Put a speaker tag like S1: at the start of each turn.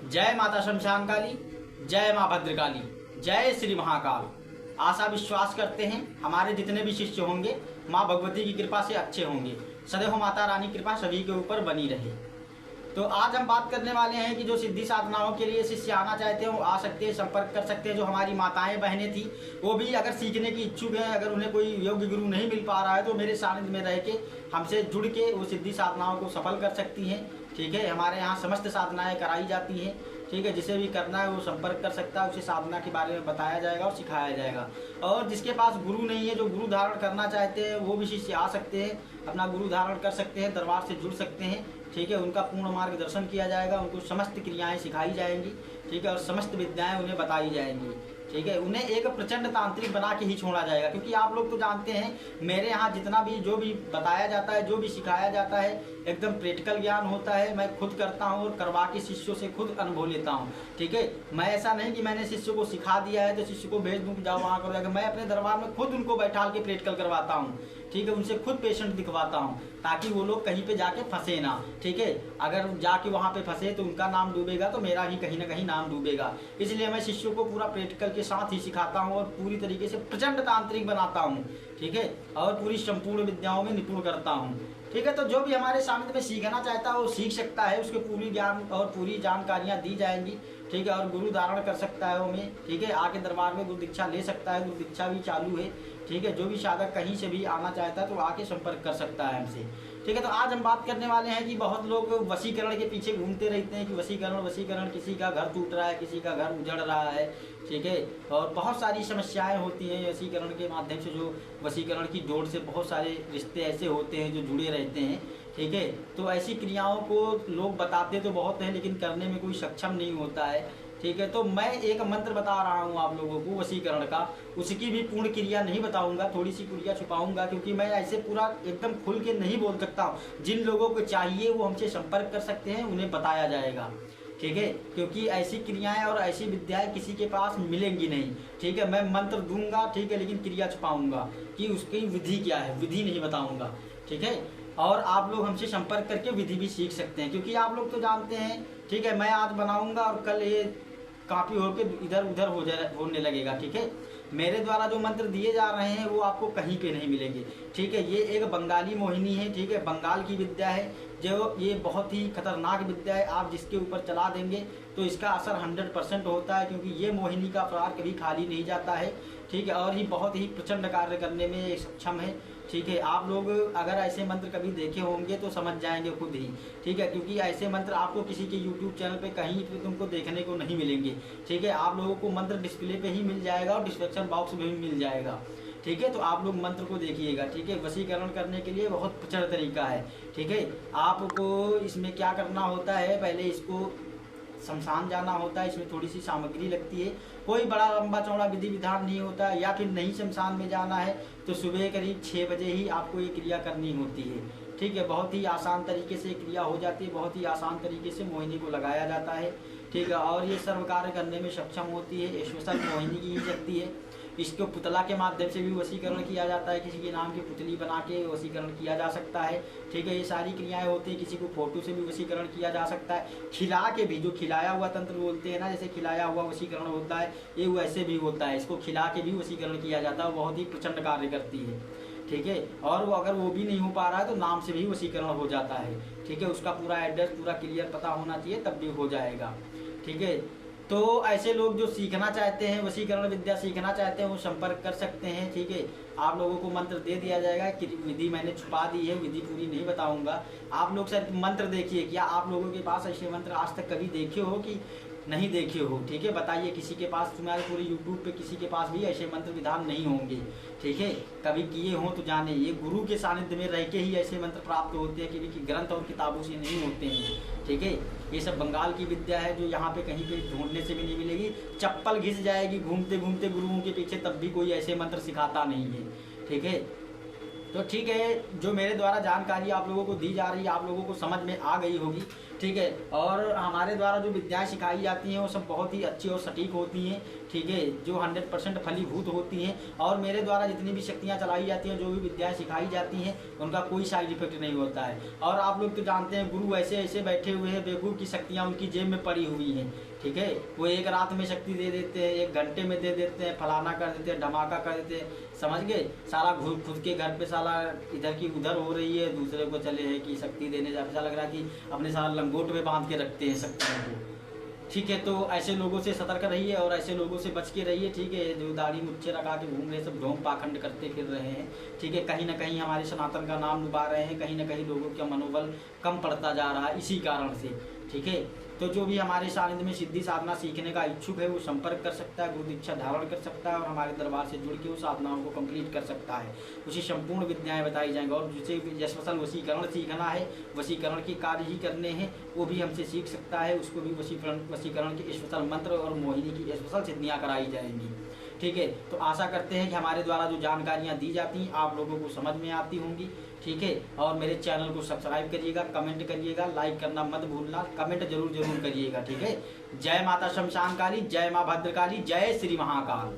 S1: जय माता शमशान काली, जय माँ भद्रकाली, जय श्री महाकाल। आशा विश्वास करते हैं हमारे जितने भी शिष्य होंगे माँ भगवती की कृपा से अच्छे होंगे। सदैव माता रानी कृपा सभी के ऊपर बनी रहे। तो आज हम बात करने वाले हैं कि जो सिद्धि साधनाओं के लिए शिष्य आना चाहते हैं वो आ सकते हैं, संपर्क कर सकते हैं। जो हमारी माताएं बहनें थी वो भी अगर सीखने की इच्छुक हैं, अगर उन्हें कोई योग्य गुरु नहीं मिल पा रहा है तो मेरे सानिध्य में रह के हमसे जुड़ के वो सिद्धि साधनाओं को सफल कर सकती हैं। ठीक है, हमारे यहाँ समस्त साधनाएं कराई जाती हैं। ठीक है, जिसे भी करना है वो संपर्क कर सकता है, उसे साधना के बारे में बताया जाएगा और सिखाया जाएगा। और जिसके पास गुरु नहीं है, जो गुरु धारण करना चाहते हैं वो भी शिष्य आ सकते हैं, अपना गुरु धारण कर सकते हैं, दरबार से जुड़ सकते हैं। ठीक है, उनका पूर्ण मार्गदर्शन किया जाएगा, उनको समस्त क्रियाएं सिखाई जाएंगी। ठीक है, और समस्त विद्याएं उन्हें बताई जाएंगी। ठीक है, उन्हें एक प्रचंड तांत्रिक बना के ही छोड़ा जाएगा। क्योंकि आप लोग तो जानते हैं मेरे यहाँ जितना भी जो भी बताया जाता है, जो भी सिखाया जाता है, एकदम प्रैक्टिकल ज्ञान होता है। मैं खुद करता हूँ और करवा के शिष्यों से खुद अनुभव लेता हूँ। ठीक है, मैं ऐसा नहीं कि मैंने शिष्य को सिखा दिया है तो शिष्य को भेज दूँ कि जाओ वहाँ करो। मैं अपने दरबार में खुद उनको बैठाल के प्रैक्टिकल करवाता हूँ। ठीक है, उनसे खुद पेशेंट दिखवाता हूँ ताकि वो लोग कहीं पे जाके फंसे ना। ठीक है, अगर जाके वहाँ पे फंसे तो उनका नाम डूबेगा तो मेरा भी कहीं ना कहीं नाम डूबेगा। इसलिए मैं शिष्यों को पूरा प्रैक्टिकल के साथ ही सिखाता हूँ और पूरी तरीके से प्रचंड तांत्रिक बनाता हूँ। ठीक है, और पूरी संपूर्ण विद्याओं में निपुण करता हूँ। ठीक है, तो जो भी हमारे सामने में सीखना चाहता है वो सीख सकता है, उसके पूरी ज्ञान और पूरी जानकारियाँ दी जाएंगी। ठीक है, और गुरु धारण कर सकता है वो में। ठीक है, आके दरबार में गुरु दीक्षा ले सकता है, गुरु दीक्षा भी चालू है। ठीक है, जो भी साधक कहीं से भी आना चाहता है तो आके संपर्क कर सकता है हमसे। ठीक है, तो आज हम बात करने वाले हैं कि बहुत लोग वशीकरण के पीछे घूमते रहते हैं कि वशीकरण वशीकरण, किसी का घर टूट रहा है, किसी का घर उजड़ रहा है। ठीक है, और बहुत सारी समस्याएं होती हैं वशीकरण के माध्यम से। जो वशीकरण की जोड़ से बहुत सारे रिश्ते ऐसे होते हैं जो जुड़े रहते हैं। ठीक है, तो ऐसी क्रियाओं को लोग बताते तो बहुत हैं लेकिन करने में कोई सक्षम नहीं होता है। ठीक है, तो मैं एक मंत्र बता रहा हूँ आप लोगों को वशीकरण का। उसकी भी पूर्ण क्रिया नहीं बताऊंगा, थोड़ी सी क्रिया छुपाऊंगा क्योंकि मैं ऐसे पूरा एकदम खुल के नहीं बोल सकता हूँ। जिन लोगों को चाहिए वो हमसे संपर्क कर सकते हैं, उन्हें बताया जाएगा। ठीक है, क्योंकि ऐसी क्रियाएं और ऐसी विद्याएं किसी के पास मिलेंगी नहीं। ठीक है, मैं मंत्र दूंगा, ठीक है, लेकिन क्रिया छुपाऊंगा कि उसकी विधि क्या है, विधि नहीं बताऊंगा। ठीक है, और आप लोग हमसे संपर्क करके विधि भी सीख सकते हैं क्योंकि आप लोग तो जानते हैं। ठीक है, मैं आज बनाऊंगा और कल ये काफ़ी होकर इधर उधर होने लगेगा। ठीक है, मेरे द्वारा जो मंत्र दिए जा रहे हैं वो आपको कहीं पे नहीं मिलेंगे। ठीक है, ये एक बंगाली मोहिनी है। ठीक है, बंगाल की विद्या है जो ये बहुत ही खतरनाक विद्या है। आप जिसके ऊपर चला देंगे तो इसका असर 100% होता है क्योंकि ये मोहिनी का प्रहार कभी खाली नहीं जाता है। ठीक है, और ये बहुत ही प्रचंड कार्य करने में सक्षम है। ठीक है, आप लोग अगर ऐसे मंत्र कभी देखे होंगे तो समझ जाएंगे खुद ही। ठीक है, क्योंकि ऐसे मंत्र आपको किसी के YouTube चैनल पे कहीं पे तुमको देखने को नहीं मिलेंगे। ठीक है, आप लोगों को मंत्र डिस्प्ले पे ही मिल जाएगा और डिस्क्रिप्शन बॉक्स में भी मिल जाएगा। ठीक है, तो आप लोग मंत्र को देखिएगा। ठीक है, वशीकरण करने के लिए बहुत प्रचंड तरीका है। ठीक है, आपको इसमें क्या करना होता है, पहले इसको शमशान जाना होता है। इसमें थोड़ी सी सामग्री लगती है, कोई बड़ा लंबा चौड़ा विधि विधान नहीं होता है। या फिर नहीं शमशान में जाना है तो सुबह करीब 6 बजे ही आपको ये क्रिया करनी होती है। ठीक है, बहुत ही आसान तरीके से क्रिया हो जाती है, बहुत ही आसान तरीके से मोहिनी को लगाया जाता है। ठीक है, और ये सर्व कार्य करने में सक्षम होती है। स्पेशल मोहिनी की ही शक्ति है। इसको पुतला के माध्यम से भी वशीकरण किया जाता है, किसी के नाम की पुतली बना के वशीकरण किया जा सकता है। ठीक है, ये सारी क्रियाएं होती है। किसी को फोटो से भी वशीकरण किया जा सकता है। खिला के भी, जो खिलाया हुआ तंत्र बोलते हैं ना, जैसे खिलाया हुआ वशीकरण होता है, ये वैसे भी होता है। इसको खिला के भी वशीकरण किया जाता है, बहुत ही प्रचंड कार्य करती है। ठीक है, और वो अगर वो भी नहीं हो पा रहा है तो नाम से भी वशीकरण हो जाता है। ठीक है, उसका पूरा एड्रेस पूरा क्लियर पता होना चाहिए तब भी हो जाएगा। ठीक है, तो ऐसे लोग जो सीखना चाहते हैं, वशीकरण विद्या सीखना चाहते हैं, वो संपर्क कर सकते हैं। ठीक है, आप लोगों को मंत्र दे दिया जाएगा कि विधि मैंने छुपा दी है, विधि पूरी नहीं बताऊंगा। आप लोग सर मंत्र देखिए, क्या आप लोगों के पास ऐसे मंत्र आज तक कभी देखे हो कि नहीं देखे हो? ठीक है, बताइए किसी के पास, तुम्हारे पूरे यूट्यूब पे किसी के पास भी ऐसे मंत्र विधान नहीं होंगे। ठीक है, कभी किए हों तो जाने, ये गुरु के सानिध्य में रह के ही ऐसे मंत्र प्राप्त होते हैं कि ग्रंथ और किताबों से नहीं होते हैं। ठीक है, ये सब बंगाल की विद्या है जो यहाँ पे कहीं पे ढूंढने से भी नहीं मिलेगी। चप्पल घिस जाएगी घूमते घूमते गुरुओं के पीछे, तब भी कोई ऐसे मंत्र सिखाता नहीं है। ठीक है, तो ठीक है, जो मेरे द्वारा जानकारी आप लोगों को दी जा रही है आप लोगों को समझ में आ गई होगी। ठीक है। और हमारे द्वारा जो विद्याएं सिखाई जाती हैं वो सब बहुत ही अच्छी और सटीक होती हैं, ठीक है, जो 100% फलीभूत होती हैं। और मेरे द्वारा जितनी भी शक्तियाँ चलाई जाती हैं, जो भी विद्याएं सिखाई जाती हैं, उनका कोई साइड इफेक्ट नहीं होता है। और आप लोग तो जानते हैं गुरु ऐसे ऐसे बैठे हुए हैं बेवकूफ़ की शक्तियाँ उनकी जेब में पड़ी हुई हैं, ठीक है। वो एक रात में शक्ति दे देते हैं, 1 घंटे में दे देते हैं, फलाना कर देते हैं, धमाका कर देते हैं, समझ गए। साला खुद के घर पे साला इधर की उधर हो रही है, दूसरे को चले है कि शक्ति देने जा, ऐसा लग रहा है कि अपने साला लंगोट में बांध के रखते हैं शक्तियों को, ठीक है। तो ऐसे लोगों से सतर्क रहिए और ऐसे लोगों से बच के रहिए, ठीक है। जो दाढ़ी मुच्छे लगा के घूम रहे, सब ढोंग पाखंड करते फिर रहे हैं, ठीक है। कहीं ना कहीं हमारे सनातन का नाम डुबा रहे हैं, कहीं ना कहीं लोगों का मनोबल कम पड़ता जा रहा है इसी कारण से, ठीक है। तो जो भी हमारे सानिध्य में सिद्धि साधना सीखने का इच्छुक है वो संपर्क कर सकता है, गुरु दीक्षा धारण कर सकता है और हमारे दरबार से जुड़ के उस साधनाओं को कंप्लीट कर सकता है। उसी संपूर्ण विद्याएं बताई जाएंगी। और जिसे स्पेशल वशीकरण सीखना है, वशीकरण के कार्य ही करने हैं, वो भी हमसे सीख सकता है। उसको भी वशीकरण के स्पेशल मंत्र और मोहिनी की स्पेशल सिद्धियाँ कराई जाएंगी, ठीक है। तो आशा करते हैं कि हमारे द्वारा जो जानकारियाँ दी जाती हैं आप लोगों को समझ में आती होंगी, ठीक है। और मेरे चैनल को सब्सक्राइब करिएगा, कमेंट करिएगा, लाइक करना मत भूलना, कमेंट जरूर करिएगा, ठीक है। जय माता शमशान काली, जय माँ भद्रकाली, जय श्री महाकाल।